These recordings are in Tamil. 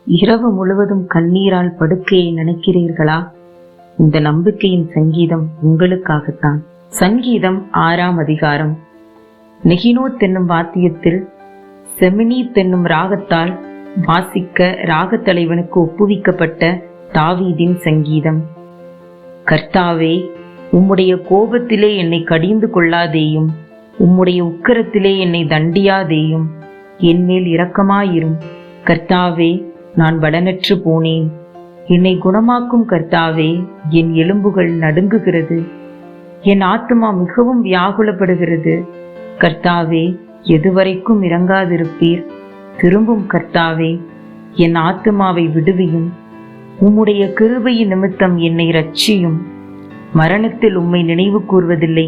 இரவு முழுவதும் கண்ணீரால் படுக்கையை நினைக்கிறீர்களா? இந்த நம்பிக்கையின் சங்கீதம் உங்களுக்காகத்தான். சங்கீதம் 6ஆம் அதிகாரம். நெகினோத் என்னும் வாத்தியத்தில் செமினீத் என்னும் ராகத்தால் வாசிக்க ராகத்தலைவனுக்கு ஒப்புவிக்கப்பட்ட தாவீதின் சங்கீதம். கர்த்தாவே, உம்முடைய கோபத்திலே என்னை கடிந்து கொள்ளாதேயும், உம்முடைய உக்கிரத்திலே என்னை தண்டியாதேயும். என்மேல் இரக்கமாயிரும். கர்த்தாவே, நான் பலனற்று போனேன். என்னை குணமாக்கும் கர்த்தாவே. என் எலும்புகள் நடுங்குகிறது, என் ஆத்துமா மிகவும் வியாகுலப்படுகிறது. கர்த்தாவே, எதுவரைக்கும் இறங்காதிருப்பீர்? திரும்பும் கர்த்தாவே, என் ஆத்துமாவை விடுவியும். உம்முடைய கிருபையின் நிமித்தம் என்னை இரட்சியும். மரணத்தில் உம்மை நினைவு கூர்வதில்லை,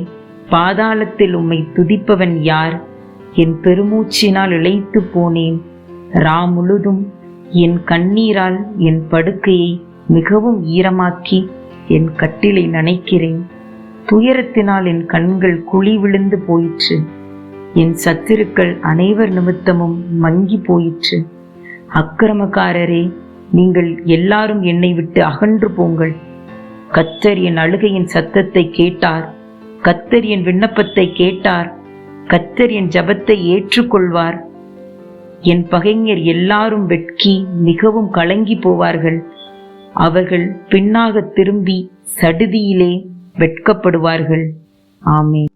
பாதாளத்தில் உம்மை துதிப்பவன் யார்? என் பெருமூச்சினால் இளைத்து போனேன். முழுதும் என் கண்ணீரால் என் படுக்கையை மிகவும் ஈரமாக்கி என் கட்டிலை நனைக்கிறேன். துயரத்தினால் என் கண்கள் குழி விழுந்து போயிற்று. என் சத்துருக்கள் அனைவர் நிமித்தமும் மங்கி போயிற்று. அக்கிரமக்காரரே, நீங்கள் எல்லாரும் என்னை விட்டு அகன்று போங்கள். கர்த்தர் என் அழுகையின் சத்தத்தை கேட்டார். கர்த்தர் என் விண்ணப்பத்தை கேட்டார். கர்த்தர் என் ஜெபத்தை ஏற்றுக்கொள்வார். என் பகைஞர் எல்லாரும் வெட்கி மிகவும் கலங்கி போவார்கள். அவர்கள் பின்னாக திரும்பி சடுதியிலே வெட்கப்படுவார்கள். ஆமென்.